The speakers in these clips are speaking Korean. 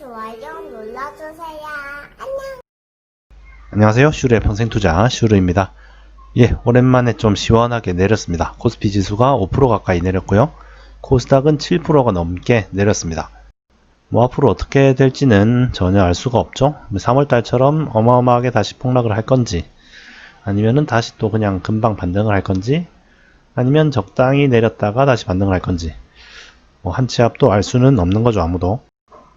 좋아요 눌러주세요. 안녕. 안녕하세요. 슈르의 평생투자 슈르입니다. 예, 오랜만에 좀 시원하게 내렸습니다. 코스피 지수가 5% 가까이 내렸고요. 코스닥은 7%가 넘게 내렸습니다. 뭐 앞으로 어떻게 될지는 전혀 알 수가 없죠. 3월달처럼 어마어마하게 다시 폭락을 할 건지, 아니면은 다시 또 그냥 금방 반등을 할 건지, 아니면 적당히 내렸다가 다시 반등을 할 건지, 뭐 한 치 앞도 알 수는 없는 거죠, 아무도.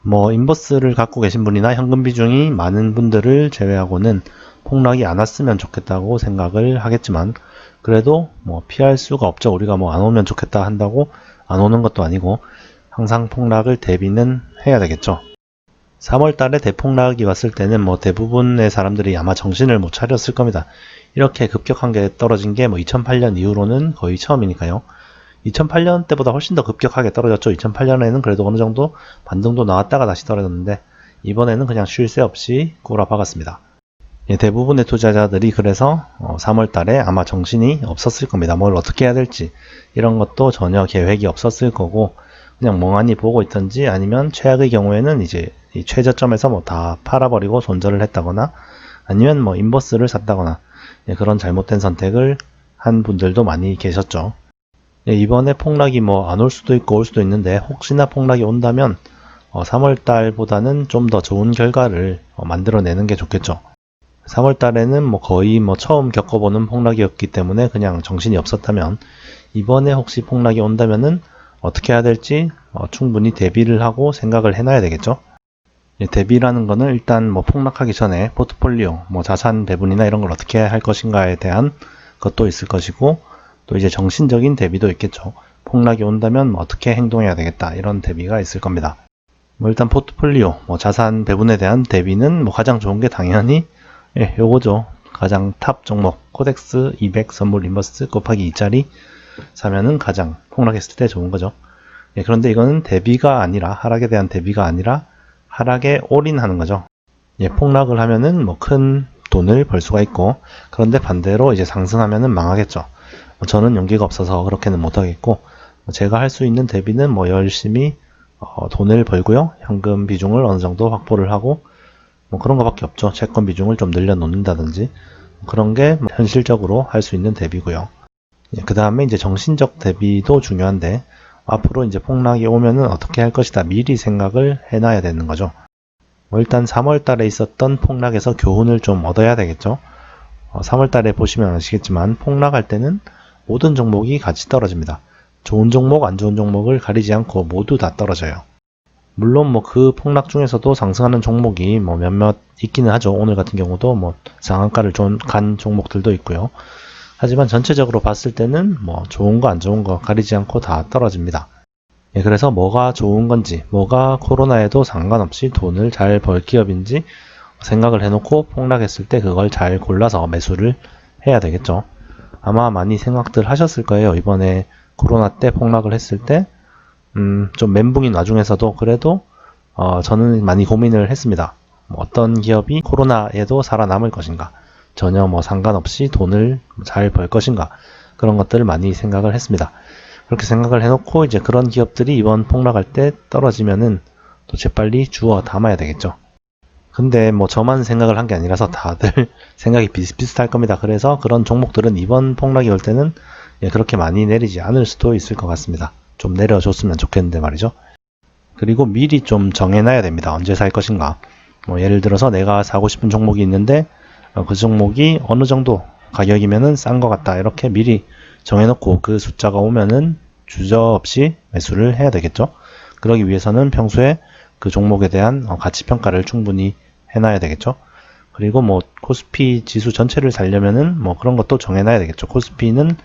뭐 인버스를 갖고 계신 분이나 현금 비중이 많은 분들을 제외하고는 폭락이 안 왔으면 좋겠다고 생각을 하겠지만, 그래도 뭐 피할 수가 없죠. 우리가 뭐 안 오면 좋겠다 한다고 안 오는 것도 아니고 항상 폭락을 대비는 해야 되겠죠. 3월 달에 대폭락이 왔을 때는 뭐 대부분의 사람들이 아마 정신을 못 차렸을 겁니다. 이렇게 급격한 게 떨어진 게 뭐 2008년 이후로는 거의 처음이니까요. 2008년 때보다 훨씬 더 급격하게 떨어졌죠. 2008년에는 그래도 어느 정도 반등도 나왔다가 다시 떨어졌는데, 이번에는 그냥 쉴 새 없이 꼬라박았습니다. 예, 대부분의 투자자들이 그래서 3월 달에 아마 정신이 없었을 겁니다. 뭘 어떻게 해야 될지 이런 것도 전혀 계획이 없었을 거고, 그냥 멍하니 보고 있던지, 아니면 최악의 경우에는 이제 이 최저점에서 뭐 다 팔아버리고 손절을 했다거나, 아니면 뭐 인버스를 샀다거나, 예, 그런 잘못된 선택을 한 분들도 많이 계셨죠. 예, 이번에 폭락이 뭐 안 올 수도 있고 올 수도 있는데, 혹시나 폭락이 온다면 3월 달보다는 좀 더 좋은 결과를 만들어내는 게 좋겠죠. 3월 달에는 뭐 거의 뭐 처음 겪어보는 폭락이었기 때문에 그냥 정신이 없었다면, 이번에 혹시 폭락이 온다면은 어떻게 해야 될지 충분히 대비를 하고 생각을 해놔야 되겠죠. 예, 대비라는 거는 일단 뭐 폭락하기 전에 포트폴리오, 뭐 자산 배분이나 이런 걸 어떻게 할 것인가에 대한 것도 있을 것이고, 또 이제 정신적인 대비도 있겠죠. 폭락이 온다면 뭐 어떻게 행동해야 되겠다, 이런 대비가 있을 겁니다. 뭐 일단 포트폴리오, 뭐 자산 배분에 대한 대비는 뭐 가장 좋은 게 당연히 요거죠. 가장 탑 종목 코덱스 200 선물 인버스 곱하기 2짜리 사면은 가장 폭락했을 때 좋은 거죠. 예, 그런데 이거는 대비가 아니라, 하락에 대한 대비가 아니라 하락에 올인하는 거죠. 예, 폭락을 하면은 뭐 큰 돈을 벌 수가 있고, 그런데 반대로 이제 상승하면은 망하겠죠. 저는 용기가 없어서 그렇게는 못하겠고, 제가 할 수 있는 대비는 뭐 열심히 돈을 벌고요, 현금 비중을 어느 정도 확보를 하고, 뭐 그런 거밖에 없죠. 채권 비중을 좀 늘려 놓는다든지, 그런 게 현실적으로 할 수 있는 대비고요. 예, 그 다음에 이제 정신적 대비도 중요한데, 앞으로 이제 폭락이 오면은 어떻게 할 것이다, 미리 생각을 해놔야 되는 거죠. 뭐 일단 3월 달에 있었던 폭락에서 교훈을 좀 얻어야 되겠죠. 3월 달에 보시면 아시겠지만 폭락할 때는 모든 종목이 같이 떨어집니다. 좋은 종목, 안 좋은 종목을 가리지 않고 모두 다 떨어져요. 물론 뭐 그 폭락 중에서도 상승하는 종목이 뭐 몇몇 있기는 하죠. 오늘 같은 경우도 뭐 상한가를 간 종목들도 있고요. 하지만 전체적으로 봤을 때는 뭐 좋은 거 안 좋은 거 가리지 않고 다 떨어집니다. 예, 그래서 뭐가 좋은 건지, 뭐가 코로나에도 상관없이 돈을 잘 벌 기업인지 생각을 해놓고 폭락했을 때 그걸 잘 골라서 매수를 해야 되겠죠. 아마 많이 생각들 하셨을 거예요. 이번에 코로나 때 폭락을 했을 때 좀 멘붕인 와중에서도 그래도 저는 많이 고민을 했습니다. 뭐 어떤 기업이 코로나에도 살아남을 것인가, 전혀 뭐 상관없이 돈을 잘 벌 것인가, 그런 것들을 많이 생각을 했습니다. 그렇게 생각을 해놓고 이제 그런 기업들이 이번 폭락할 때 떨어지면은 또 재빨리 주워 담아야 되겠죠. 근데 뭐 저만 생각을 한 게 아니라서 다들 생각이 비슷비슷할 겁니다. 그래서 그런 종목들은 이번 폭락이 올 때는 그렇게 많이 내리지 않을 수도 있을 것 같습니다. 좀 내려줬으면 좋겠는데 말이죠. 그리고 미리 좀 정해놔야 됩니다. 언제 살 것인가. 뭐 예를 들어서 내가 사고 싶은 종목이 있는데 그 종목이 어느 정도 가격이면은 싼 것 같다, 이렇게 미리 정해놓고 그 숫자가 오면은 주저없이 매수를 해야 되겠죠. 그러기 위해서는 평소에 그 종목에 대한 가치 평가를 충분히 해놔야 되겠죠. 그리고 뭐 코스피 지수 전체를 살려면은 뭐 그런 것도 정해놔야 되겠죠. 코스피는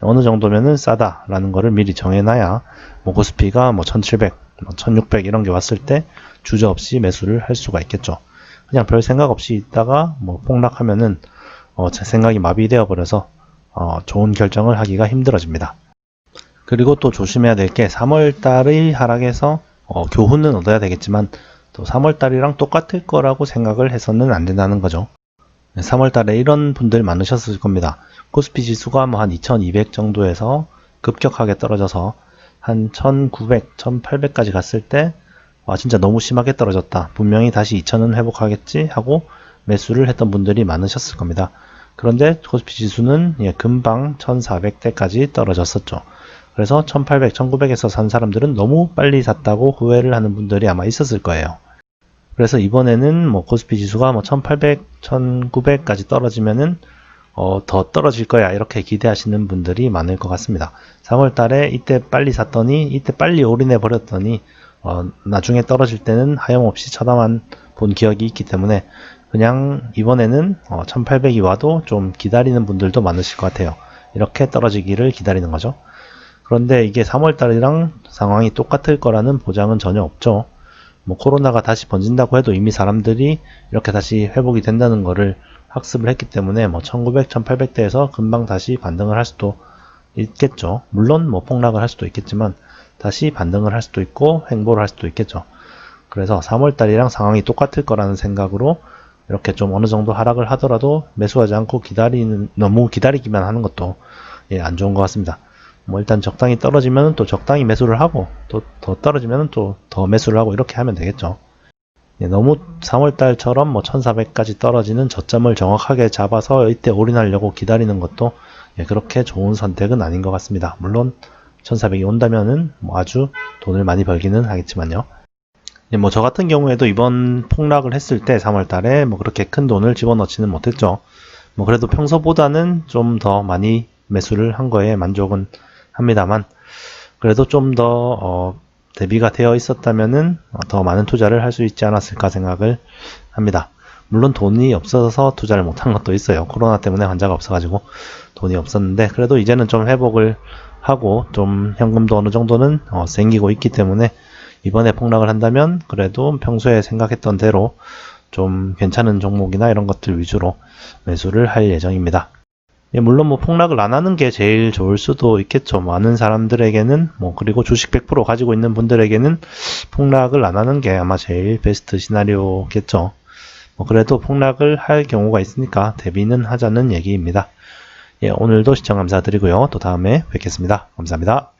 어느 정도면은 싸다라는 거를 미리 정해놔야 뭐 코스피가 뭐 1700, 1600 이런 게 왔을 때 주저없이 매수를 할 수가 있겠죠. 그냥 별 생각 없이 있다가 뭐 폭락하면은 제 생각이 마비되어 버려서 좋은 결정을 하기가 힘들어집니다. 그리고 또 조심해야 될 게 3월 달의 하락에서 교훈은 얻어야 되겠지만, 또 3월 달이랑 똑같을 거라고 생각을 해서는 안 된다는 거죠. 3월 달에 이런 분들 많으셨을 겁니다. 코스피 지수가 뭐 한 2200 정도에서 급격하게 떨어져서 한 1900, 1800까지 갔을 때 와, 진짜 너무 심하게 떨어졌다. 분명히 다시 2,000원 회복하겠지 하고 매수를 했던 분들이 많으셨을 겁니다. 그런데 코스피 지수는 금방 1400대까지 떨어졌었죠. 그래서 1800, 1900에서 산 사람들은 너무 빨리 샀다고 후회를 하는 분들이 아마 있었을 거예요. 그래서 이번에는 코스피 지수가 1800, 1900까지 떨어지면은 더 떨어질 거야 이렇게 기대하시는 분들이 많을 것 같습니다. 3월 달에 이때 빨리 샀더니 이때 빨리 올인해 버렸더니 나중에 떨어질 때는 하염없이 쳐다만 본 기억이 있기 때문에 그냥 이번에는 1800이 와도 좀 기다리는 분들도 많으실 것 같아요. 이렇게 떨어지기를 기다리는 거죠. 그런데 이게 3월 달이랑 상황이 똑같을 거라는 보장은 전혀 없죠. 코로나가 다시 번진다고 해도 이미 사람들이 이렇게 다시 회복이 된다는 거를 학습을 했기 때문에 1900, 1800대에서 금방 다시 반등을 할 수도 있겠죠. 물론 폭락을 할 수도 있겠지만 다시 반등을 할 수도 있고 횡보를 할 수도 있겠죠. 그래서 3월 달이랑 상황이 똑같을 거라는 생각으로 이렇게 좀 어느 정도 하락을 하더라도 매수하지 않고 너무 기다리기만 하는 것도 안 좋은 것 같습니다. 일단 적당히 떨어지면 또 적당히 매수를 하고 또 더 떨어지면 또 더 매수를 하고 이렇게 하면 되겠죠. 너무 3월달처럼 1400까지 떨어지는 저점을 정확하게 잡아서 이때 올인하려고 기다리는 것도 그렇게 좋은 선택은 아닌 것 같습니다. 물론 1400이 온다면은 아주 돈을 많이 벌기는 하겠지만요. 저 같은 경우에도 이번 폭락을 했을 때 3월달에 그렇게 큰 돈을 집어넣지는 못했죠. 그래도 평소보다는 좀 더 많이 매수를 한 거에 만족은 합니다만 그래도 좀 더 대비가 되어 있었다면은 더 많은 투자를 할 수 있지 않았을까 생각을 합니다. 물론 돈이 없어서 투자를 못한 것도 있어요. 코로나 때문에 환자가 없어가지고 돈이 없었는데 그래도 이제는 좀 회복을 하고 좀 현금도 어느 정도는 생기고 있기 때문에 이번에 폭락을 한다면 그래도 평소에 생각했던 대로 좀 괜찮은 종목이나 이런 것들 위주로 매수를 할 예정입니다. 물론 폭락을 안 하는 게 제일 좋을 수도 있겠죠. 많은 사람들에게는 그리고 주식 100% 가지고 있는 분들에게는 폭락을 안 하는 게 아마 제일 베스트 시나리오겠죠. 그래도 폭락을 할 경우가 있으니까 대비는 하자는 얘기입니다. 오늘도 시청 감사드리고요. 또 다음에 뵙겠습니다. 감사합니다.